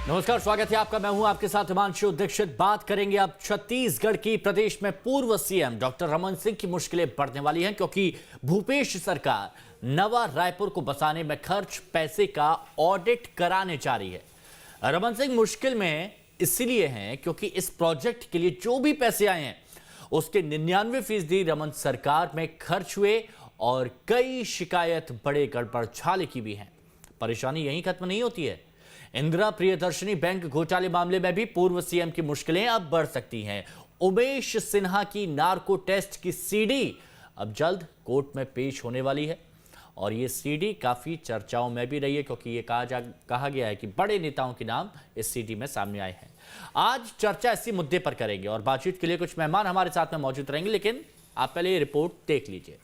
नमस्कार, स्वागत है आपका। मैं हूं आपके साथ हिमांशु दीक्षित। बात करेंगे अब छत्तीसगढ़ की। प्रदेश में पूर्व सीएम डॉक्टर रमन सिंह की मुश्किलें बढ़ने वाली हैं, क्योंकि भूपेश सरकार नवा रायपुर को बसाने में खर्च पैसे का ऑडिट कराने जा रही है। रमन सिंह मुश्किल में इसलिए हैं क्योंकि इस प्रोजेक्ट के लिए जो भी पैसे आए हैं उसके 99% रमन सरकार में खर्च हुए और कई शिकायत बड़े गड़बड़झाले की भी हैं। परेशानी यहीं खत्म नहीं होती है। इंदिरा प्रियदर्शनी बैंक घोटाले मामले में भी पूर्व सीएम की मुश्किलें अब बढ़ सकती हैं। उमेश सिन्हा की नार्को टेस्ट की सीडी अब जल्द कोर्ट में पेश होने वाली है और ये सीडी काफी चर्चाओं में भी रही है, क्योंकि ये कहा गया है कि बड़े नेताओं के नाम इस सीडी में सामने आए हैं। आज चर्चा इसी मुद्दे पर करेंगे और बातचीत के लिए कुछ मेहमान हमारे साथ में मौजूद रहेंगे, लेकिन आप पहले ये रिपोर्ट देख लीजिए।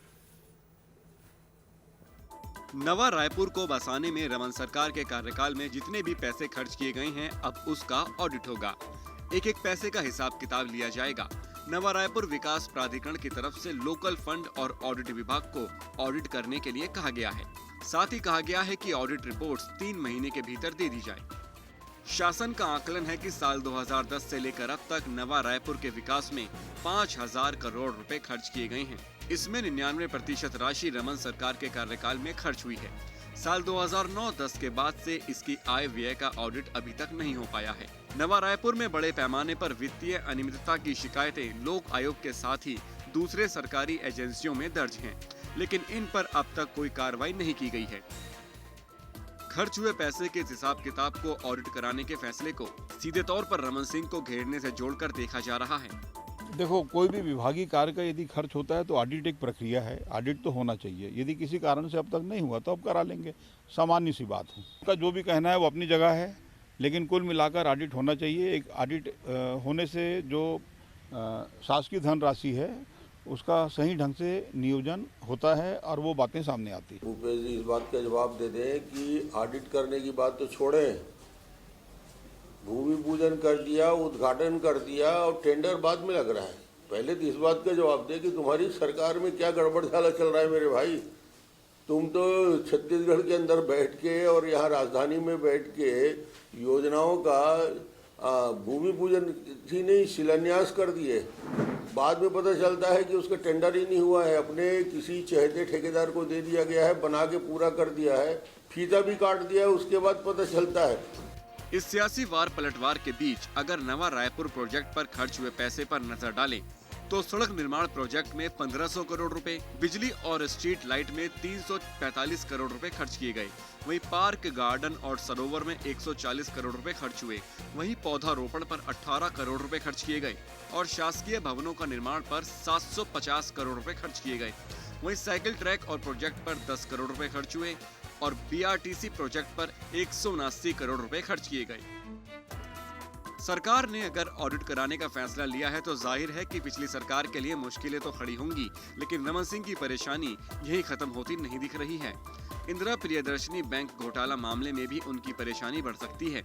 नवा रायपुर को बसाने में रमन सरकार के कार्यकाल में जितने भी पैसे खर्च किए गए हैं, अब उसका ऑडिट होगा। एक एक पैसे का हिसाब किताब लिया जाएगा। नवा रायपुर विकास प्राधिकरण की तरफ से लोकल फंड और ऑडिट विभाग को ऑडिट करने के लिए कहा गया है। साथ ही कहा गया है कि ऑडिट रिपोर्ट्स 3 महीने के भीतर दे दी जाए। शासन का आकलन है कि साल 2010 से लेकर अब तक नवा रायपुर के विकास में 5000 करोड़ रुपए खर्च किए गए हैं। इसमें 99% राशि रमन सरकार के कार्यकाल में खर्च हुई है। साल 2009-10 के बाद से इसकी आय व्यय का ऑडिट अभी तक नहीं हो पाया है। नवा रायपुर में बड़े पैमाने पर वित्तीय अनियमितता की शिकायतें लोक आयोग के साथ ही दूसरे सरकारी एजेंसियों में दर्ज हैं, लेकिन इन पर अब तक कोई कार्रवाई नहीं की गई है। खर्च हुए पैसे के हिसाब किताब को ऑडिट कराने के फैसले को सीधे तौर पर रमन सिंह को घेरने से जोड़कर देखा जा रहा है। देखो, कोई भी विभागीय कार्य का यदि खर्च होता है तो ऑडिट एक प्रक्रिया है, ऑडिट तो होना चाहिए। यदि किसी कारण से अब तक नहीं हुआ तो अब करा लेंगे, सामान्य सी बात है। उसका जो भी कहना है वो अपनी जगह है, लेकिन कुल मिलाकर ऑडिट होना चाहिए। एक ऑडिट होने से जो शासकीय धनराशि है उसका सही ढंग से नियोजन होता है और वो बातें सामने आती है। भूपेश जी इस बात का जवाब दे दें कि ऑडिट करने की बात तो छोड़ें, भूमि पूजन कर दिया, उद्घाटन कर दिया और टेंडर बाद में लग रहा है। पहले तो इस बात का जवाब दे कि तुम्हारी सरकार में क्या गड़बड़झाला चल रहा है मेरे भाई। तुम तो छत्तीसगढ़ के अंदर बैठ के और यहाँ राजधानी में बैठ के योजनाओं का भूमि पूजन ही नहीं शिलान्यास कर दिए। बाद में पता चलता है कि उसका टेंडर ही नहीं हुआ है, अपने किसी चहेते ठेकेदार को दे दिया गया है, बना के पूरा कर दिया है, फीता भी काट दिया है, उसके बाद पता चलता है। इस सियासी वार पलटवार के बीच अगर नवा रायपुर प्रोजेक्ट पर खर्च हुए पैसे पर नजर डालें तो सड़क निर्माण प्रोजेक्ट में 1500 करोड़ रुपए, बिजली और स्ट्रीट लाइट में 345 करोड़ रुपए खर्च किए गए। वहीं पार्क, गार्डन और सरोवर में 140 करोड़ रुपए खर्च हुए। वहीं पौधारोपण पर 18 करोड़ रुपए खर्च किए गए और शासकीय भवनों का निर्माण पर 750 करोड़ रुपए खर्च किए गए। वहीं साइकिल ट्रैक और प्रोजेक्ट पर 10 करोड़ रुपए खर्च हुए और बीआरटीसी प्रोजेक्ट पर 179 करोड़ रुपए खर्च किए गए। सरकार ने अगर ऑडिट कराने का फैसला लिया है तो जाहिर है कि पिछली सरकार के लिए मुश्किलें तो खड़ी होंगी, लेकिन रमन सिंह की परेशानी यही खत्म होती नहीं दिख रही है। इंदिरा प्रियदर्शनी बैंक घोटाला मामले में भी उनकी परेशानी बढ़ सकती है।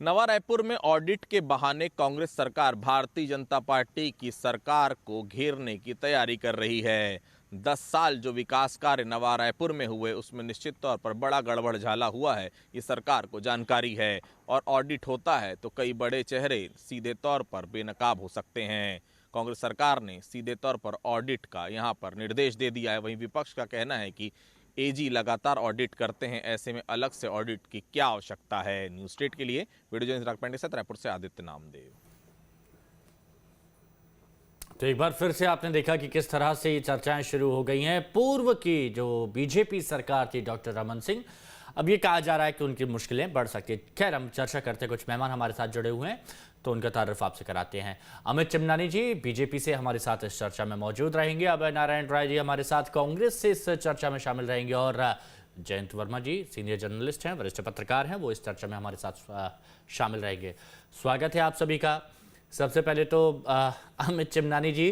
नवा रायपुर में ऑडिट के बहाने कांग्रेस सरकार भारतीय जनता पार्टी की सरकार को घेरने की तैयारी कर रही है। 10 साल जो विकास कार्य नवा रायपुर में हुए उसमें निश्चित तौर पर बड़ा गड़बड़झाला हुआ है, ये सरकार को जानकारी है। और ऑडिट होता है तो कई बड़े चेहरे सीधे तौर पर बेनकाब हो सकते हैं। कांग्रेस सरकार ने सीधे तौर पर ऑडिट का यहाँ पर निर्देश दे दिया है। वहीं विपक्ष का कहना है कि एजी लगातार ऑडिट करते हैं, ऐसे में अलग से ऑडिट की क्या आवश्यकता है। न्यूज स्टेट के लिए वीडियो जर्नलिस्ट राग पांडे के साथ रायपुर से आदित्य नामदेव। तो एक बार फिर से आपने देखा कि किस तरह से ये चर्चाएं शुरू हो गई हैं। पूर्व की जो बीजेपी सरकार थी डॉक्टर रमन सिंह, अब ये कहा जा रहा है कि उनकी मुश्किलें बढ़ सकती है। खैर, हम चर्चा करते हैं, कुछ मेहमान हमारे साथ जुड़े हुए हैं तो उनका तारुफ आपसे कराते हैं। अमित चिमनानी जी बीजेपी से हमारे साथ इस चर्चा में मौजूद रहेंगे। अभय नारायण राय जी हमारे साथ कांग्रेस से इस चर्चा में शामिल रहेंगे और जयंत वर्मा जी सीनियर जर्नलिस्ट हैं, वरिष्ठ पत्रकार हैं, वो इस चर्चा में हमारे साथ शामिल रहेंगे। स्वागत है आप सभी का। सबसे पहले तो अमित चिमनानी जी,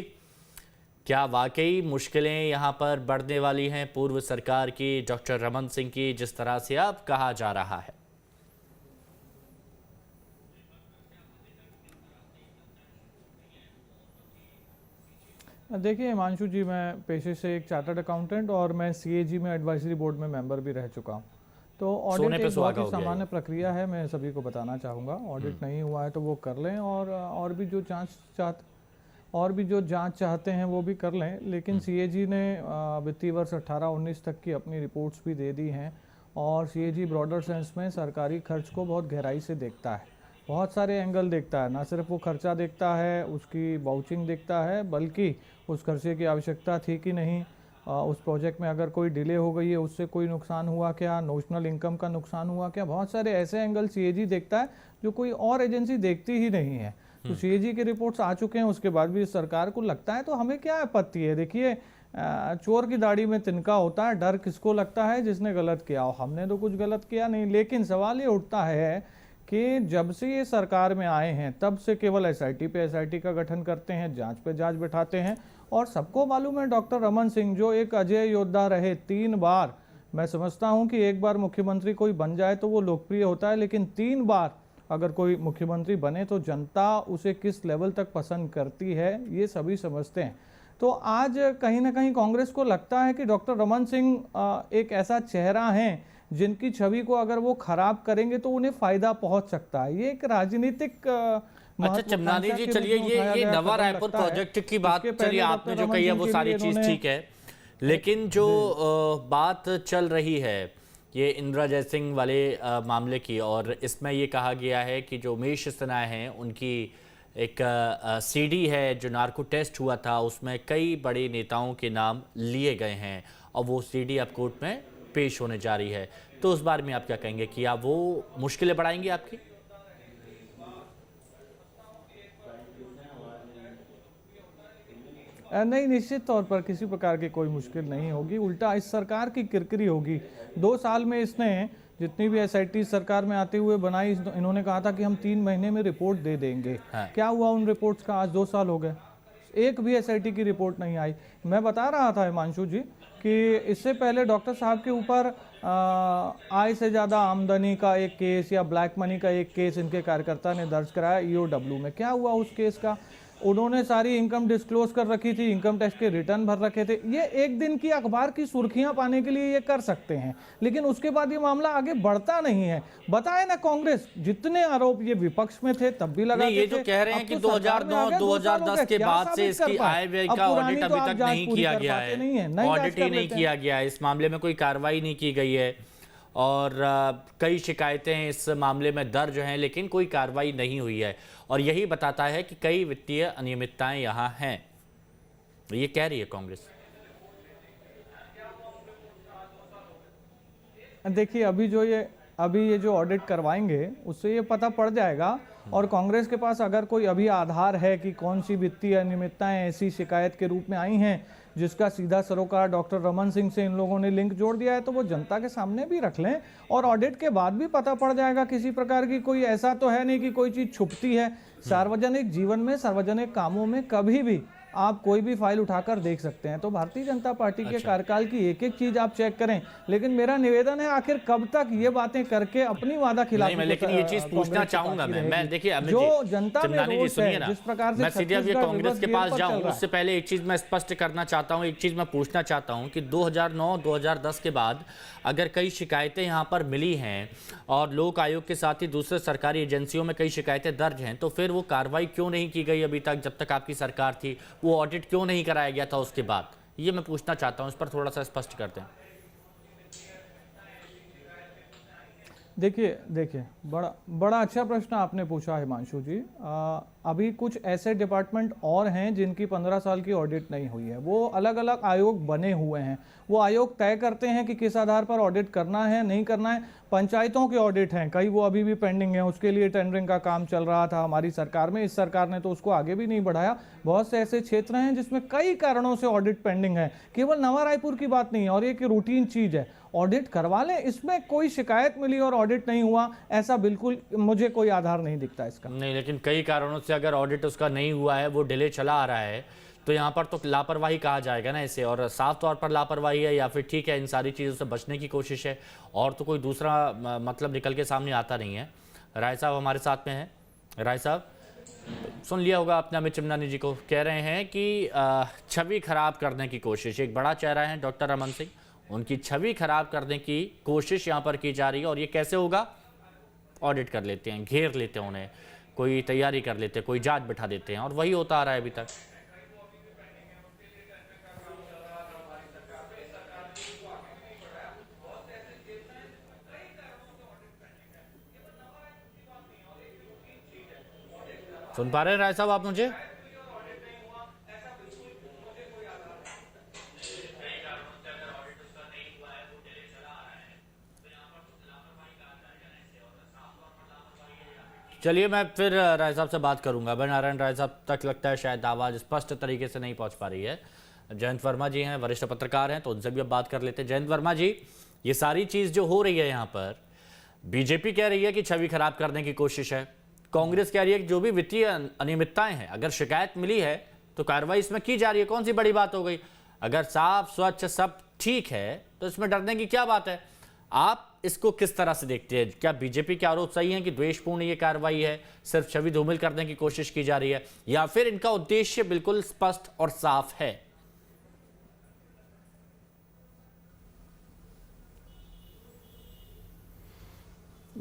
क्या वाकई मुश्किलें यहाँ पर बढ़ने वाली हैं पूर्व सरकार की, डॉक्टर रमन सिंह की, जिस तरह से अब कहा जा रहा है? देखिए हिमांशु जी, मैं पेशे से एक चार्टर्ड अकाउंटेंट और मैं सीएजी में एडवाइजरी बोर्ड में मेंबर भी रह चुका हूँ। तो सोने ऑडिट पे एक बहुत सुहागा ही हो गया सामान्य प्रक्रिया है, मैं सभी को बताना चाहूँगा। ऑडिट नहीं हुआ है तो वो कर लें, और भी जो जांच चाहते हैं वो भी कर लें। लेकिन सीएजी ने वित्तीय वर्ष 18-19 तक की अपनी रिपोर्ट्स भी दे दी हैं, और सीएजी ब्रॉडर सेंस में सरकारी खर्च को बहुत गहराई से देखता है, बहुत सारे एंगल देखता है। ना सिर्फ वो खर्चा देखता है, उसकी वाउचिंग देखता है, बल्कि उस खर्चे की आवश्यकता थी कि नहीं, उस प्रोजेक्ट में अगर कोई डिले हो गई है उससे कोई नुकसान हुआ क्या, नेशनल इनकम का नुकसान हुआ क्या। बहुत सारे ऐसे एंगल सीएजी देखता है जो कोई और एजेंसी देखती ही नहीं है। तो सीएजी के रिपोर्ट्स आ चुके हैं, उसके बाद भी सरकार को लगता है तो हमें क्या आपत्ति है। देखिए, चोर की दाढ़ी में तिनका होता है, डर किसको लगता है, जिसने गलत किया हो। हमने तो कुछ गलत किया नहीं, लेकिन सवाल ये उठता है कि जब से ये सरकार में आए हैं तब से केवल एसआईटी पे एसआईटी का गठन करते हैं, जांच पे जांच बैठाते हैं। और सबको मालूम है डॉक्टर रमन सिंह जो एक अजय योद्धा रहे 3 बार, मैं समझता हूं कि एक बार मुख्यमंत्री कोई बन जाए तो वो लोकप्रिय होता है, लेकिन 3 बार अगर कोई मुख्यमंत्री बने तो जनता उसे किस लेवल तक पसंद करती है ये सभी समझते हैं। तो आज कहीं ना कहीं कांग्रेस को लगता है कि डॉक्टर रमन सिंह एक ऐसा चेहरा है जिनकी छवि को अगर वो खराब करेंगे तो उन्हें फायदा पहुंच सकता है। ये एक राजनीतिक अच्छा चमनानी जी, चलिए ये नवा रायपुर प्रोजेक्ट की बात, चलिए आपने जो कही है वो सारी चीज ठीक है, लेकिन जो बात चल रही है ये इंदिरा जयसिंह वाले मामले की, और इसमें ये कहा गया है कि जो उमेश सिन्हा हैं उनकी एक सीडी है जो नार्को टेस्ट हुआ था, उसमें कई बड़े नेताओं के नाम लिए गए हैं, और वो सीडी अब कोर्ट में पेश होने जा रही है। तो उस बारे में आप क्या कहेंगे, कि आप वो मुश्किलें बढ़ाएंगे आपकी? नहीं, निश्चित तौर पर किसी प्रकार की कोई मुश्किल नहीं होगी, उल्टा इस सरकार की किरकिरी होगी। 2 साल में इसने जितनी भी एसआईटी सरकार में आते हुए बनाई, इन्होंने कहा था कि हम 3 महीने में रिपोर्ट दे देंगे। हाँ। क्या क्या हुआ उन रिपोर्ट्स का? आज 2 साल हो गए, एक भी एसआईटी की रिपोर्ट नहीं आई। मैं बता रहा था हिमांशु जी कि इससे पहले डॉक्टर साहब के ऊपर आय से ज़्यादा आमदनी का एक केस या ब्लैक मनी का एक केस इनके कार्यकर्ता ने दर्ज कराया ईओडब्ल्यू में। क्या हुआ उस केस का? उन्होंने सारी इनकम डिस्क्लोज कर रखी थी, इनकम टैक्स के रिटर्न भर रखे थे। ये एक दिन की अखबार की सुर्खियां पाने के लिए ये कर सकते हैं, लेकिन उसके बाद ये मामला आगे बढ़ता नहीं है। बताए ना, कांग्रेस जितने आरोप ये विपक्ष में थे तब भी लगाते थे। ये जो कह रहे हैं कि 2009-2010 के बाद से इसकी आय व्यय का ऑडिट अभी तक नहीं किया गया है, ऑडिट ही नहीं किया गया है, इस मामले में कोई कार्रवाई नहीं की गई है, और कई शिकायतें इस मामले में दर्ज हैं, लेकिन कोई कार्रवाई नहीं हुई है, और यही बताता है कि कई वित्तीय अनियमितताएं यहां हैं, ये कह रही है कांग्रेस। देखिए, अभी ये जो ऑडिट करवाएंगे उससे ये पता पड़ जाएगा, और कांग्रेस के पास अगर कोई अभी आधार है कि कौन सी वित्तीय अनियमितताएं ऐसी शिकायत के रूप में आई हैं जिसका सीधा सरोकार डॉक्टर रमन सिंह से इन लोगों ने लिंक जोड़ दिया है, तो वो जनता के सामने भी रख लें, और ऑडिट के बाद भी पता पड़ जाएगा। किसी प्रकार की कोई ऐसा तो है नहीं कि कोई चीज छुपती है। सार्वजनिक जीवन में, सार्वजनिक कामों में कभी भी आप कोई भी फाइल उठाकर देख सकते हैं। तो भारतीय जनता पार्टी के कार्यकाल की एक एक चीज आप चेक करें, लेकिन मेरा निवेदन है आखिर कब तक ये बातें करके अपनी वादा खिलाफी। लेकिन ये चीज पूछना चाहूंगा मैं देखिए जो जनता में रोष है, जिस प्रकार से मैं सीधे अब ये कांग्रेस के पास जाऊं उससे पहले एक चीज मैं स्पष्ट करना चाहता हूं, एक चीज मैं पूछना चाहता हूं कि 2009-2010 के बाद अगर कई शिकायतें यहां पर मिली हैं और लोक आयोग के साथ ही दूसरे सरकारी एजेंसियों में कई शिकायतें दर्ज हैं, तो फिर वो कार्रवाई क्यों नहीं की गई अभी तक, जब तक आपकी सरकार थी? वो ऑडिट क्यों नहीं कराया गया था उसके बाद? ये मैं पूछना चाहता हूं, इस पर थोड़ा सा स्पष्ट करते हैं। देखिए, बड़ा अच्छा प्रश्न आपने पूछा हिमांशु जी। अभी कुछ ऐसे डिपार्टमेंट और हैं जिनकी 15 साल की ऑडिट नहीं हुई है। वो अलग अलग आयोग बने हुए हैं, वो आयोग तय करते हैं कि किस आधार पर ऑडिट करना है, नहीं करना है। पंचायतों के ऑडिट हैं कई, वो अभी भी पेंडिंग है, उसके लिए टेंडरिंग का काम चल रहा था हमारी सरकार में, इस सरकार ने तो उसको आगे भी नहीं बढ़ाया। बहुत से ऐसे क्षेत्र हैं जिसमें कई कारणों से ऑडिट पेंडिंग है, केवल नवा रायपुर की बात नहीं है, और ये एक रूटीन चीज है, ऑडिट करवा लें। इसमें कोई शिकायत मिली और ऑडिट नहीं हुआ, ऐसा बिल्कुल मुझे कोई आधार नहीं दिखता इसका। नहीं, लेकिन कई कारणों से अगर ऑडिट उसका नहीं हुआ है, वो डिले चला आ रहा है, तो यहाँ पर तो लापरवाही कहा जाएगा ना इसे, और साफ तौर पर लापरवाही है, या फिर ठीक है इन सारी चीज़ों से बचने की कोशिश है, और तो कोई दूसरा मतलब निकल के सामने आता नहीं है। राय साहब हमारे साथ में हैं। राय साहब, सुन लिया होगा आपने अमित चिमनानी जी को, कह रहे हैं कि छवि खराब करने की कोशिश। एक बड़ा चेहरा है डॉक्टर रमन सिंह, उनकी छवि खराब करने की कोशिश यहाँ पर की जा रही है। और ये कैसे होगा? ऑडिट कर लेते हैं, घेर लेते हैं उन्हें, कोई तैयारी कर लेते हैं, कोई जांच बिठा देते हैं, और वही होता आ रहा है अभी तक। सुन पा रहे हैं राय साहब आप मुझे? चलिए मैं फिर राय साहब से बात करूंगा। अभय नारायण राय साहब तक लगता है शायद आवाज स्पष्ट तरीके से नहीं पहुंच पा रही है। जयंत वर्मा जी हैं, वरिष्ठ पत्रकार हैं, तो उनसे भी अब बात कर लेते हैं। जयंत वर्मा जी, ये सारी चीज जो हो रही है यहाँ पर, बीजेपी कह रही है कि छवि खराब करने की कोशिश है, कांग्रेस कह रही है कि जो भी वित्तीय अनियमितताएं हैं, अगर शिकायत मिली है तो कार्रवाई इसमें की जा रही है, कौन सी बड़ी बात हो गई? अगर साफ स्वच्छ सब ठीक है तो इसमें डरने की क्या बात है? आप इसको किस तरह से देखते हैं? क्या बीजेपी के आरोप सही है कि द्वेषपूर्ण ये कार्रवाई है, सिर्फ छवि धूमिल करने की कोशिश की जा रही है, या फिर इनका उद्देश्य बिल्कुल स्पष्ट और साफ है?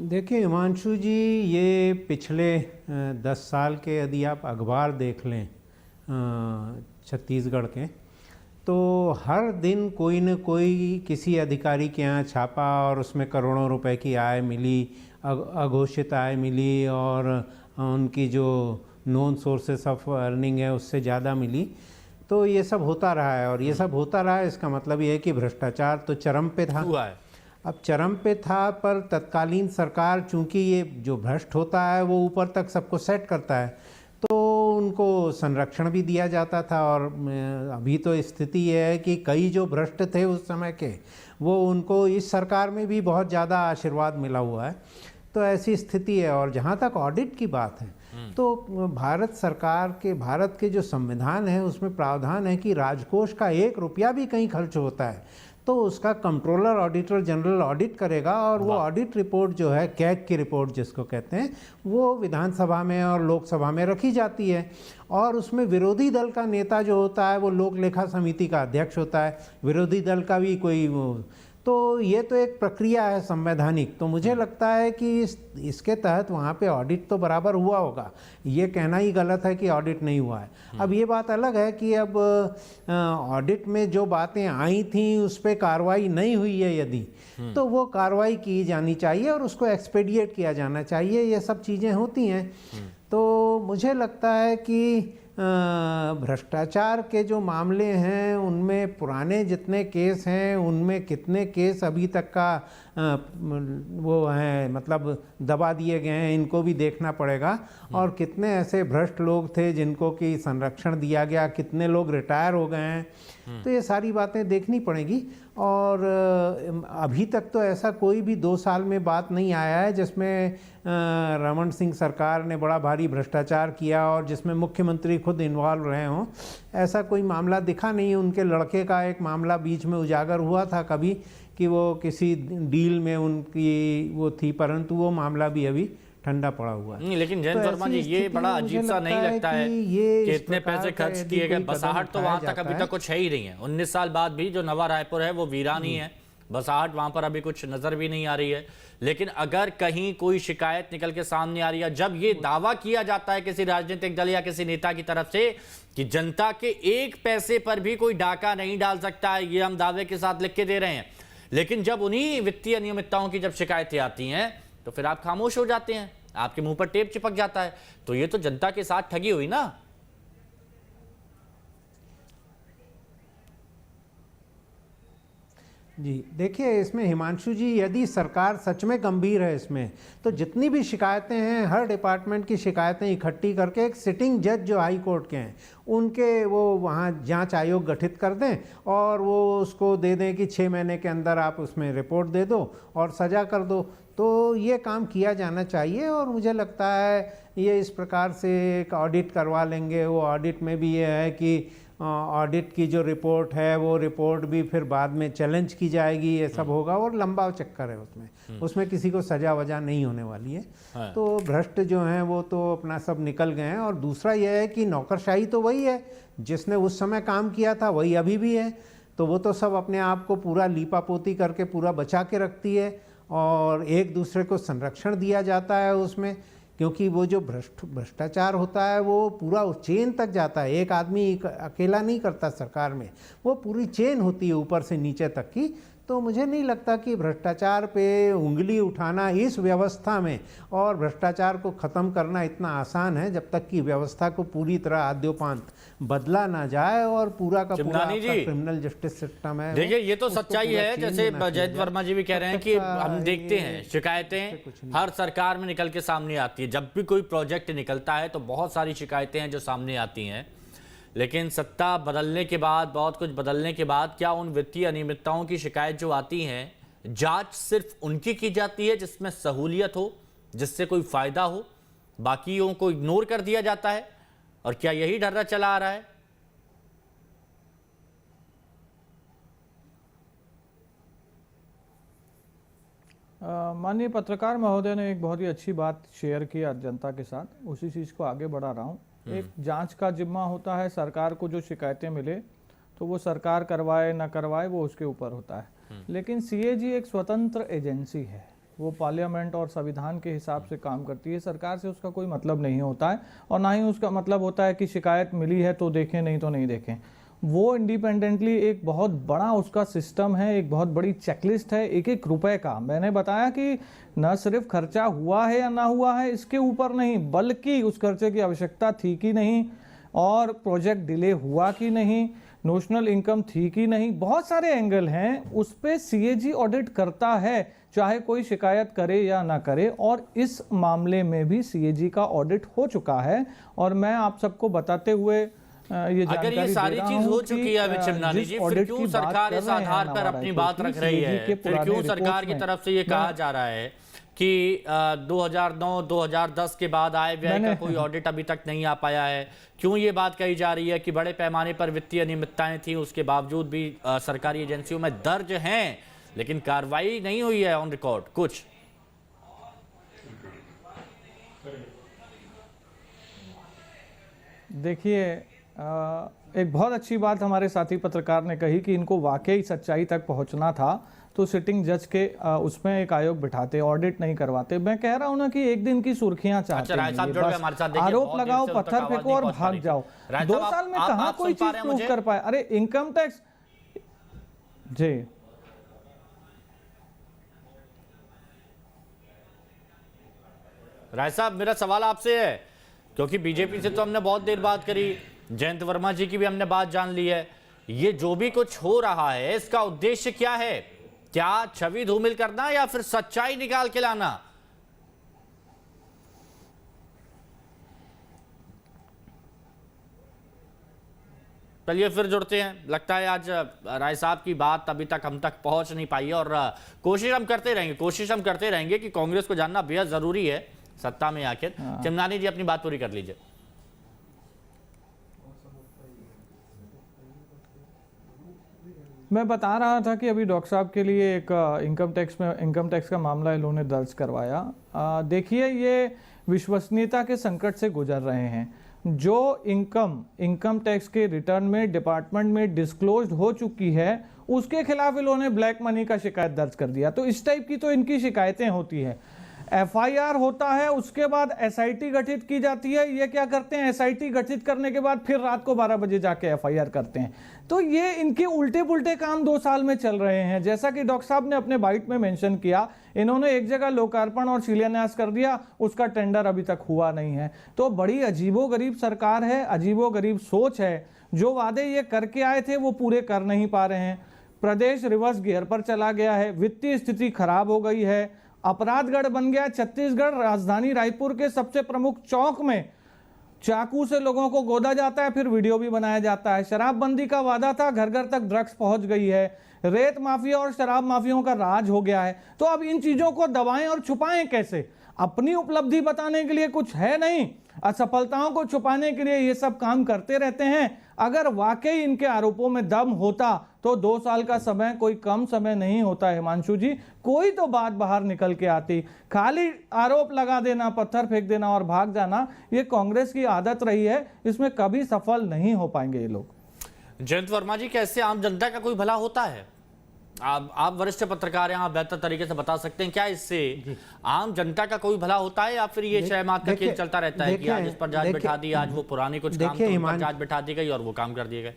देखिए हिमांशु जी, ये पिछले 10 साल के यदि आप अखबार देख लें छत्तीसगढ़ के, तो हर दिन कोई न कोई किसी अधिकारी के यहाँ छापा और उसमें करोड़ों रुपए की आय मिली, अघोषित आय मिली, और उनकी जो नॉन सोर्सेस ऑफ अर्निंग है उससे ज़्यादा मिली। तो ये सब होता रहा है, और ये सब होता रहा है, इसका मतलब ये है कि भ्रष्टाचार तो चरम पे था। हुआ है। अब चरम पे था, पर तत्कालीन सरकार, चूंकि ये जो भ्रष्ट होता है वो ऊपर तक सबको सेट करता है, तो उनको संरक्षण भी दिया जाता था। और अभी तो स्थिति ये है कि कई जो भ्रष्ट थे उस समय के, वो उनको इस सरकार में भी बहुत ज़्यादा आशीर्वाद मिला हुआ है। तो ऐसी स्थिति है। और जहाँ तक ऑडिट की बात है, तो भारत के जो संविधान है उसमें प्रावधान है कि राजकोष का 1 रुपया भी कहीं खर्च होता है तो उसका कंट्रोलर ऑडिटर जनरल ऑडिट करेगा, और वो ऑडिट रिपोर्ट जो है, कैग की रिपोर्ट जिसको कहते हैं, वो विधानसभा में और लोकसभा में रखी जाती है। और उसमें विरोधी दल का नेता जो होता है वो लोक लेखा समिति का अध्यक्ष होता है, विरोधी दल का भी कोई तो ये तो एक प्रक्रिया है संवैधानिक। तो मुझे लगता है कि इसके तहत वहाँ पे ऑडिट तो बराबर हुआ होगा, ये कहना ही गलत है कि ऑडिट नहीं हुआ है। अब ये बात अलग है कि अब ऑडिट में जो बातें आई थी उस पर कार्रवाई नहीं हुई है यदि, तो वो कार्रवाई की जानी चाहिए और उसको एक्सपेडिएट किया जाना चाहिए। ये सब चीज़ें होती हैं। तो मुझे लगता है कि भ्रष्टाचार के जो मामले हैं उनमें पुराने जितने केस हैं उनमें कितने केस अभी तक का वो हैं, मतलब दबा दिए गए हैं, इनको भी देखना पड़ेगा। और कितने ऐसे भ्रष्ट लोग थे जिनको कि संरक्षण दिया गया, कितने लोग रिटायर हो गए हैं, तो ये सारी बातें देखनी पड़ेगी। और अभी तक तो ऐसा कोई भी 2 साल में बात नहीं आया है जिसमें रमन सिंह सरकार ने बड़ा भारी भ्रष्टाचार किया और जिसमें मुख्यमंत्री खुद इन्वॉल्व रहे हों। ऐसा कोई मामला दिखा नहीं है। उनके लड़के का एक मामला बीच में उजागर हुआ था कभी कि वो किसी डील में उनकी वो थी, परंतु वो मामला भी अभी ठंडा पड़ा हुआ है। नहीं, लेकिन जयंत वर्मा जी, ये बड़ा अजीब सा नहीं लगता है कि इतने पैसे खर्च किए गए? बसाहट तो वहां तक अभी तक कुछ है ही नहीं है। 19 साल बाद भी जो नवा रायपुर है वो वीरान ही है, बसाहट वहां पर अभी कुछ नजर भी नहीं आ रही है। लेकिन अगर कहीं कोई शिकायत निकल के सामने आ रही है, जब ये दावा किया जाता है किसी राजनीतिक दल या किसी नेता की तरफ से कि जनता के 1 पैसे पर भी कोई डाका नहीं डाल सकता है, ये हम दावे के साथ लिख के दे रहे हैं, लेकिन जब उन्हीं वित्तीय अनियमितताओं की जब शिकायतें आती हैं तो फिर आप खामोश हो जाते हैं, आपके मुंह पर टेप चिपक जाता है। तो ये तो जनता के साथ ठगी हुई ना। जी देखिए, इसमें हिमांशु जी, यदि सरकार सच में गंभीर है इसमें, तो जितनी भी शिकायतें हैं, हर डिपार्टमेंट की शिकायतें इकट्ठी करके एक सिटिंग जज जो हाई कोर्ट के हैं उनके वो वहाँ जांच आयोग गठित कर दें और वो उसको दे दें कि 6 महीने के अंदर आप उसमें रिपोर्ट दे दो और सजा कर दो। तो ये काम किया जाना चाहिए। और मुझे लगता है ये इस प्रकार से एक ऑडिट करवा लेंगे। वो ऑडिट में भी ये है कि ऑडिट की जो रिपोर्ट है वो रिपोर्ट भी फिर बाद में चैलेंज की जाएगी, ये सब होगा और लंबा चक्कर है उसमें किसी को सजा वजा नहीं होने वाली है। तो भ्रष्ट जो हैं वो तो अपना सब निकल गए हैं। और दूसरा यह है कि नौकरशाही तो वही है, जिसने उस समय काम किया था वही अभी भी है। तो वो तो सब अपने आप को पूरा लीपापोती करके पूरा बचा के रखती है और एक दूसरे को संरक्षण दिया जाता है उसमें, क्योंकि वो जो भ्रष्टाचार होता है वो पूरा चेन तक जाता है। एक आदमी अकेला नहीं करता सरकार में, वो पूरी चेन होती है ऊपर से नीचे तक की। तो मुझे नहीं लगता कि भ्रष्टाचार पे उंगली उठाना इस व्यवस्था में और भ्रष्टाचार को ख़त्म करना इतना आसान है, जब तक कि व्यवस्था को पूरी तरह आद्योपांत बदला ना जाए और पूरा का पूरा क्रिमिनल जस्टिस सिस्टम है। देखिए, ये तो सच्चाई है, जैसे जयंत वर्मा जी भी कह रहे हैं कि हम देखते हैं शिकायतें हर सरकार में निकल के सामने आती है। जब भी कोई प्रोजेक्ट निकलता है तो बहुत सारी शिकायतें हैं जो सामने आती हैं, लेकिन सत्ता बदलने के बाद, बहुत कुछ बदलने के बाद, क्या उन वित्तीय अनियमितताओं की शिकायत जो आती हैं, जांच सिर्फ उनकी की जाती है जिसमें सहूलियत हो, जिससे कोई फायदा हो, बाकियों को इग्नोर कर दिया जाता है? और क्या यही ढर्रा चला आ रहा है? माननीय पत्रकार महोदय ने एक बहुत ही अच्छी बात शेयर की जनता के साथ, उसी चीज़ को आगे बढ़ा रहा हूँ। एक जांच का जिम्मा होता है, सरकार को जो शिकायतें मिले तो वो सरकार करवाए ना करवाए वो उसके ऊपर होता है। लेकिन सीएजी एक स्वतंत्र एजेंसी है, वो पार्लियामेंट और संविधान के हिसाब से काम करती है। सरकार से उसका कोई मतलब नहीं होता है और ना ही उसका मतलब होता है कि शिकायत मिली है तो देखें, नहीं तो नहीं देखें। वो इंडिपेंडेंटली एक बहुत बड़ा उसका सिस्टम है, एक बहुत बड़ी चेकलिस्ट है, एक एक रुपए का। मैंने बताया कि न सिर्फ खर्चा हुआ है या ना हुआ है इसके ऊपर नहीं, बल्कि उस खर्चे की आवश्यकता थी कि नहीं, और प्रोजेक्ट डिले हुआ कि नहीं, नोशनल इनकम थी कि नहीं, बहुत सारे एंगल हैं। उस पर सीएजी ऑडिट करता है, चाहे कोई शिकायत करे या ना करे। और इस मामले में भी सीएजी का ऑडिट हो चुका है। और मैं आप सबको बताते हुए अगर ये सारी चीज हो चुकी है विचिमनानी जी, फिर क्यों सरकार इस आधार पर अपनी बात रख रही है? फिर क्यों सरकार की तरफ से ये कहा जा रहा है कि 2009-2010 के बाद आय व्यय का कोई ऑडिट अभी तक नहीं आ पाया है? क्यों ये बात कही जा रही है कि बड़े पैमाने पर वित्तीय अनियमितताएं थी, उसके बावजूद भी सरकारी एजेंसियों में दर्ज हैं, लेकिन कार्रवाई नहीं हुई है ऑन रिकॉर्ड कुछ? देखिए, एक बहुत अच्छी बात हमारे साथी पत्रकार ने कही कि इनको वाकई सच्चाई तक पहुंचना था तो सिटिंग जज के उसमें एक आयोग बिठाते, ऑडिट नहीं करवाते। मैं कह रहा हूं ना कि एक दिन की सुर्खियां चाहते हैं, आरोप लगाओ, पत्थर फेंको और भाग जाओ। 2 साल में कहां कोई चीज प्रूव कर पाए? अरे इनकम टैक्स जी, राय साहब, मेरा सवाल आपसे है, क्योंकि बीजेपी से तो हमने बहुत देर बात करी, जयंत वर्मा जी की भी हमने बात जान ली है, ये जो भी कुछ हो रहा है इसका उद्देश्य क्या है? क्या छवि धूमिल करना या फिर सच्चाई निकाल के लाना? चलिए फिर जुड़ते हैं। लगता है आज राय साहब की बात अभी तक हम तक पहुंच नहीं पाई है और कोशिश हम करते रहेंगे कि कांग्रेस को जानना बेहद जरूरी है सत्ता में आखिर। चिमनानी जी अपनी बात पूरी कर लीजिए। मैं बता रहा था कि अभी डॉक्टर साहब के लिए एक इनकम टैक्स का मामला इन्होंने दर्ज करवाया। देखिए, ये विश्वसनीयता के संकट से गुजर रहे हैं। जो इनकम टैक्स के रिटर्न में डिपार्टमेंट में डिस्क्लोज्ड हो चुकी है, उसके खिलाफ इन्होंने ब्लैक मनी का शिकायत दर्ज कर दिया। तो इस टाइप की तो इनकी शिकायतें होती है। एफआईआर होता है, उसके बाद एसआईटी गठित की जाती है। ये क्या करते हैं, एसआईटी गठित करने के बाद फिर रात को 12 बजे जाके एफआईआर करते हैं। तो ये इनके उल्टे पुल्टे काम 2 साल में चल रहे हैं। जैसा कि डॉक्टर साहब ने अपने बाइट में मेंशन किया, इन्होंने एक जगह लोकार्पण और शिलान्यास कर दिया, उसका टेंडर अभी तक हुआ नहीं है। तो बड़ी अजीबोगरीब सरकार है, अजीबोगरीब सोच है। जो वादे ये करके आए थे वो पूरे कर नहीं पा रहे हैं। प्रदेश रिवर्स गियर पर चला गया है, वित्तीय स्थिति खराब हो गई है, अपराधगढ़ बन गया छत्तीसगढ़। राजधानी रायपुर के सबसे प्रमुख चौक में चाकू से लोगों को गोदा जाता है, फिर वीडियो भी बनाया जाता है। शराबबंदी का वादा था, घर घर तक ड्रग्स पहुंच गई है। रेत माफिया और शराब माफियाओं का राज हो गया है। तो अब इन चीजों को दबाएं और छुपाएं कैसे? अपनी उपलब्धि बताने के लिए कुछ है नहीं, असफलताओं को छुपाने के लिए ये सब काम करते रहते हैं। अगर वाकई इनके आरोपों में दम होता तो 2 साल का समय कोई कम समय नहीं होता हिमांशु जी। कोई तो बात बाहर निकल के आती। खाली आरोप लगा देना, पत्थर फेंक देना और भाग जाना, ये कांग्रेस की आदत रही है। इसमें कभी सफल नहीं हो पाएंगे ये लोग। जयंत वर्मा जी, कैसे आम जनता का कोई भला होता है? आप वरिष्ठ पत्रकार हैं, आप बेहतर तरीके से बता सकते हैं, क्या इससे आम जनता का कोई भला होता है या फिर ये शहमात का खेल चलता रहता है कि आज इस पर जांच बिठा दी, आज वो पुराने कुछ काम थे उन पर जांच बिठा दी गई और वो काम कर दिए गए?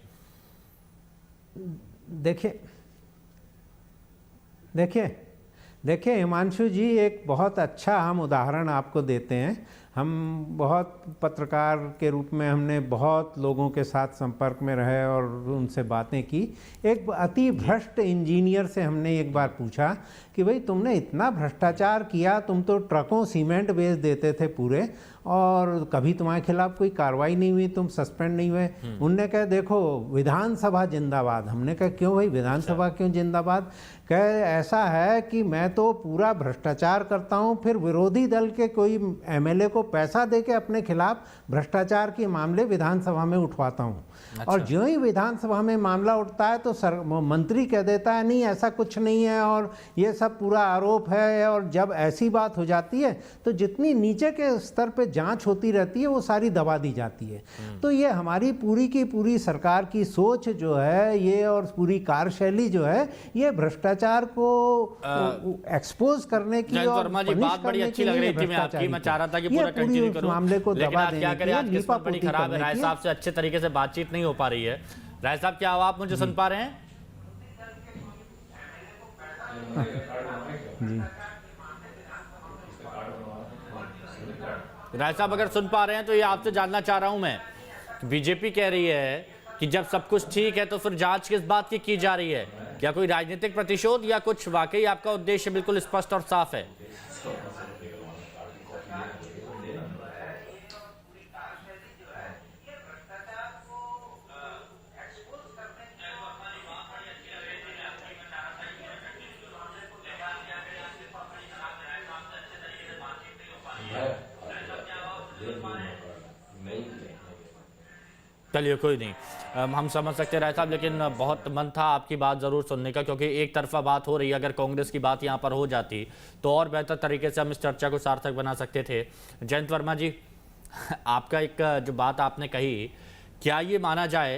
देखिए हिमांशु जी, एक बहुत अच्छा हम उदाहरण आपको देते हैं। हम बहुत पत्रकार के रूप में हमने बहुत लोगों के साथ संपर्क में रहे और उनसे बातें की। एक अति भ्रष्ट इंजीनियर से हमने एक बार पूछा कि भाई तुमने इतना भ्रष्टाचार किया, तुम तो ट्रकों सीमेंट बेच देते थे पूरे, और कभी तुम्हारे खिलाफ कोई कार्रवाई नहीं हुई, तुम सस्पेंड नहीं हुए। उनने कहा देखो विधानसभा जिंदाबाद। हमने कहा क्यों भाई विधानसभा क्यों जिंदाबाद? कहे ऐसा है कि मैं तो पूरा भ्रष्टाचार करता हूँ, फिर विरोधी दल के कोई एमएलए को पैसा देके अपने खिलाफ भ्रष्टाचार के मामले विधानसभा में उठवाता हूँ। अच्छा। और जो ही विधानसभा में मामला उठता है तो मंत्री कह देता है नहीं ऐसा कुछ नहीं है और ये सब पूरा आरोप है। और जब ऐसी बात हो जाती है तो जितनी नीचे के स्तर पे जांच होती रहती है वो सारी दबा दी जाती है। तो ये हमारी पूरी की पूरी सरकार की सोच जो है ये, और पूरी कार्यशैली जो है, ये भ्रष्टाचार को एक्सपोज करने की। जयंत वर्मा जी, बात बड़ी अच्छी लग रही थी मैं आपकी, मैं चाह रहा था कि पूरा कंटिन्यू करूं, मामले को लेकिन दबा आप क्या करें, आज किस्मत बड़ी खराब है, राय देने साहब से अच्छे तरीके से बातचीत नहीं हो पा रही है। राय साहब, क्या आप मुझे सुन पा रहे हैं? राय साहब अगर सुन पा रहे हैं तो ये आपसे जानना चाह रहा हूं मैं, बीजेपी कह रही है कि जब सब कुछ ठीक है तो फिर जांच किस बात की जा रही है? क्या कोई राजनीतिक प्रतिशोध या कुछ वाकई आपका उद्देश्य बिल्कुल स्पष्ट और साफ है? चलिए कोई नहीं, हम समझ सकते रहे साहब, लेकिन बहुत मन था आपकी बात ज़रूर सुनने का, क्योंकि एक तरफा बात हो रही है। अगर कांग्रेस की बात यहाँ पर हो जाती तो और बेहतर तरीके से हम इस चर्चा को सार्थक बना सकते थे। जयंत वर्मा जी, आपका एक जो बात आपने कही, क्या ये माना जाए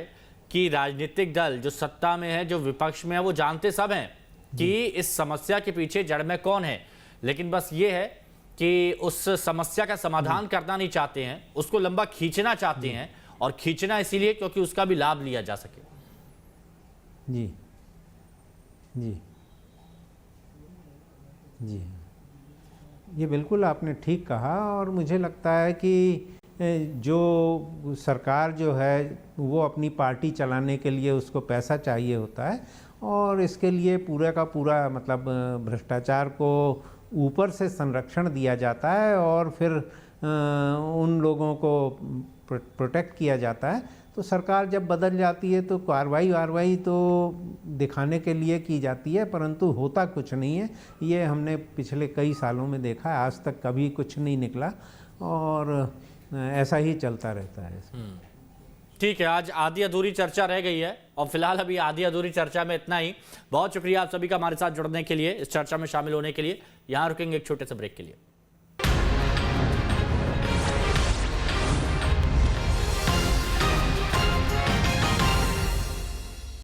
कि राजनीतिक दल जो सत्ता में है, जो विपक्ष में है, वो जानते सब हैं कि इस समस्या के पीछे जड़ में कौन है, लेकिन बस ये है कि उस समस्या का समाधान करना नहीं चाहते हैं, उसको लंबा खींचना चाहते हैं, और खींचना इसीलिए क्योंकि उसका भी लाभ लिया जा सके? जी जी जी, ये बिल्कुल आपने ठीक कहा। और मुझे लगता है कि जो सरकार जो है वो अपनी पार्टी चलाने के लिए उसको पैसा चाहिए होता है, और इसके लिए पूरा का पूरा मतलब भ्रष्टाचार को ऊपर से संरक्षण दिया जाता है और फिर उन लोगों को प्रोटेक्ट किया जाता है। तो सरकार जब बदल जाती है तो कार्रवाई तो दिखाने के लिए की जाती है, परंतु होता कुछ नहीं है। ये हमने पिछले कई सालों में देखा है, आज तक कभी कुछ नहीं निकला और ऐसा ही चलता रहता है। ठीक है, आज आधी अधूरी चर्चा रह गई है और फिलहाल अभी आधी अधूरी चर्चा में इतना ही। बहुत शुक्रिया आप सभी का हमारे साथ जुड़ने के लिए, इस चर्चा में शामिल होने के लिए। यहाँ रुकेंगे एक छोटे से ब्रेक के लिए।